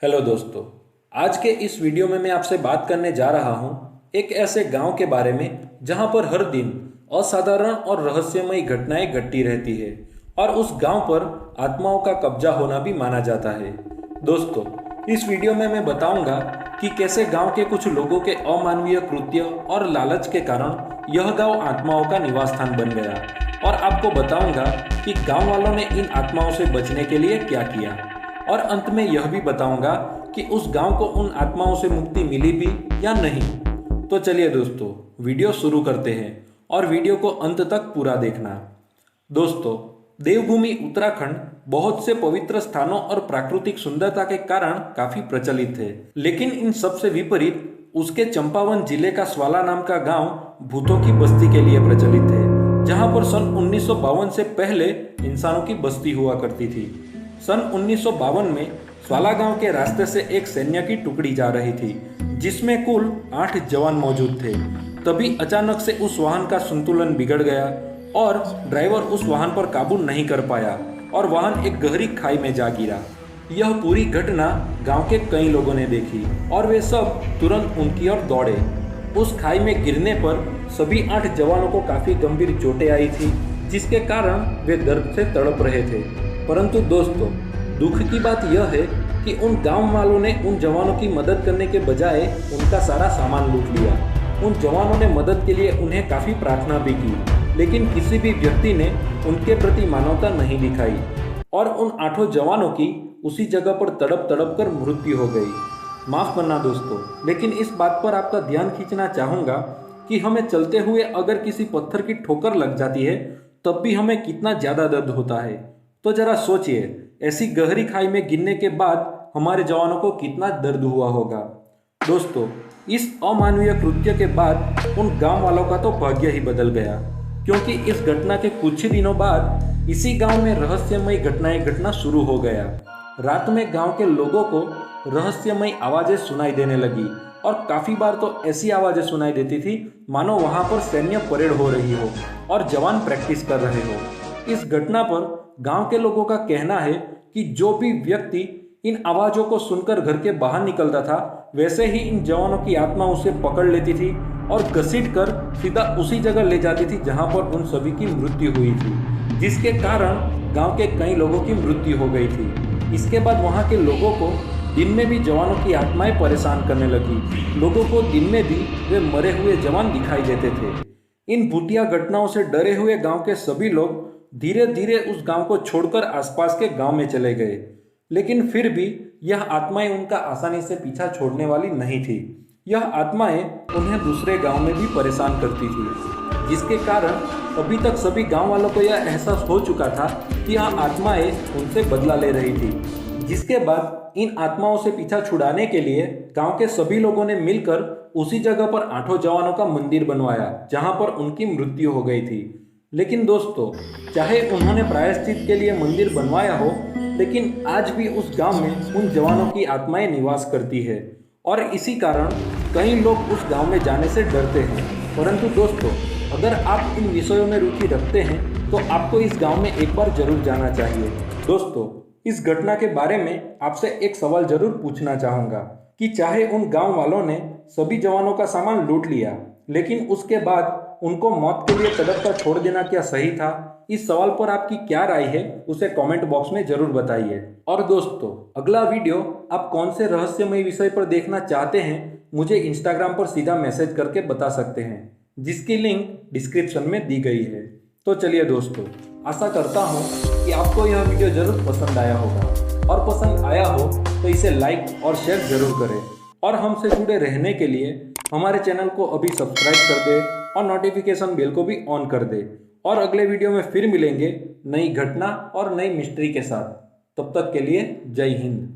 Hello दोस्तों। आज के इस वीडियो में मैं आपसे बात करने जा रहा हूं एक ऐसे गांव के बारे में जहां पर हर दिन असाधारण और रहस्यमयी घटनाएं घटती रहती है और उस गांव पर आत्माओं का कब्जा होना भी माना जाता है। दोस्तों, इस वीडियो में मैं बताऊंगा कि कैसे गांव के कुछ लोगों के अमानवीय कृत्य और लालच के कारण यह गांव आत्माओं का निवास स्थान बन गया, और आपको बताऊंगा कि गांव वालों ने इन आत्माओं से बचने के लिए क्या किया, और अंत में यह भी बताऊंगा कि उस गांव को उन आत्माओं से मुक्ति मिली भी या नहीं। तो चलिए दोस्तों, वीडियो शुरू करते हैं और वीडियो को अंत तक पूरा देखना। दोस्तों, देवभूमि उत्तराखंड बहुत से पवित्र स्थानों और प्राकृतिक सुंदरता के कारण काफी प्रचलित है, लेकिन इन सबसे विपरीत उसके चंपावत जिले का स्वाला नाम का गांव भूतों की बस्ती के लिए प्रचलित है, जहां पर सन 1952 से पहले इंसानों की बस्ती हुआ करती थी। सन 1952 में स्वाला गांव के रास्ते से एक सैन्य की टुकड़ी जा रही थी, जिसमें कुल 8 जवान मौजूद थे। तभी अचानक से उस वाहन का संतुलन बिगड़ गया और ड्राइवर उस वाहन पर काबू नहीं कर पाया और वाहन एक गहरी खाई में जा गिरा। यह पूरी घटना गांव के कई लोगों ने देखी और वे सब तुरंत उनकी ओर दौड़े। उस खाई में गिरने पर सभी 8 जवानों को काफी गंभीर चोटें आई थी, जिसके कारण वे दर्द से तड़प रहे थे। परंतु दोस्तों, दुख की बात यह है कि उन गांव वालों ने उन जवानों की मदद करने के बजाय उनका सारा सामान लूट लिया। उन जवानों ने मदद के लिए उन्हें काफ़ी प्रार्थना भी की, लेकिन किसी भी व्यक्ति ने उनके प्रति मानवता नहीं दिखाई और उन 8 जवानों की उसी जगह पर तड़प तड़प कर मृत्यु हो गई। माफ़ करना दोस्तों, लेकिन इस बात पर आपका ध्यान खींचना चाहूँगा कि हमें चलते हुए अगर किसी पत्थर की ठोकर लग जाती है तब भी हमें कितना ज़्यादा दर्द होता है। तो जरा सोचिए, ऐसी गहरी खाई में गिरने के बाद हमारे जवानों को कितना दर्द हुआ होगा। दोस्तों, इस अमानवीय कृत्य के बाद उन गांव वालों का तो भाग्य ही बदल गया, क्योंकि इस घटना के कुछ ही दिनों बाद इसी गांव में रहस्यमयी घटनाएं घटना शुरू हो गया। रात में गांव के लोगों को रहस्यमयी आवाजें सुनाई देने लगी और काफी बार तो ऐसी आवाजें सुनाई देती थी मानो वहां पर सैन्य परेड हो रही हो और जवान प्रैक्टिस कर रहे हो। इस घटना पर गांव के लोगों का कहना है कि जो भी व्यक्ति इन आवाजों को सुनकर घर के बाहर निकलता था, वैसे ही इन जवानों की आत्मा उसे पकड़ लेती थी और घसीट कर सीधा उसी जगह ले जाती थी जहां पर उन सभी की मृत्यु हुई थी, जिसके कारण गांव के कई लोगों की मृत्यु हो गई थी। इसके बाद वहां के लोगों को दिन में भी जवानों की आत्माएं परेशान करने लगी। लोगों को दिन में भी वे मरे हुए जवान दिखाई देते थे। इन भूतिया घटनाओं से डरे हुए गांव के सभी लोग धीरे धीरे उस गांव को छोड़कर आसपास के गांव में चले गए, लेकिन फिर भी यह आत्माएं उनका आसानी से पीछा छोड़ने वाली नहीं थी। यह आत्माएं उन्हें दूसरे गांव में भी परेशान करती थी, जिसके कारण अभी तक सभी गांव वालों को यह एहसास हो चुका था कि यह आत्माएं उनसे बदला ले रही थी। जिसके बाद इन आत्माओं से पीछा छुड़ाने के लिए गांव के सभी लोगों ने मिलकर उसी जगह पर 8 जवानों का मंदिर बनवाया जहां पर उनकी मृत्यु हो गई थी। लेकिन दोस्तों, चाहे उन्होंने प्रायश्चित के लिए मंदिर बनवाया हो, लेकिन आज भी उस गांव में उन जवानों की आत्माएं निवास करती है और इसी कारण कई लोग उस गांव में जाने से डरते हैं। परंतु दोस्तों, अगर आप इन विषयों में रुचि रखते हैं तो आपको इस गांव में एक बार जरूर जाना चाहिए। दोस्तों, इस घटना के बारे में आपसे एक सवाल जरूर पूछना चाहूँगा कि चाहे उन गाँव वालों ने सभी जवानों का सामान लूट लिया, लेकिन उसके बाद उनको मौत के लिए तड़प कर छोड़ देना क्या सही था? इस सवाल पर आपकी क्या राय है उसे कमेंट बॉक्स में जरूर बताइए। और दोस्तों, अगला वीडियो आप कौन से रहस्यमय विषय पर देखना चाहते हैं, मुझे इंस्टाग्राम पर सीधा मैसेज करके बता सकते हैं, जिसकी लिंक डिस्क्रिप्शन में दी गई है। तो चलिए दोस्तों, आशा करता हूँ कि आपको यह वीडियो जरूर पसंद आया होगा, और पसंद आया हो तो इसे लाइक और शेयर जरूर करें, और हमसे जुड़े रहने के लिए हमारे चैनल को अभी सब्सक्राइब कर दे और नोटिफिकेशन बेल को भी ऑन कर दे। और अगले वीडियो में फिर मिलेंगे नई घटना और नई मिस्ट्री के साथ। तब तक के लिए जय हिंद।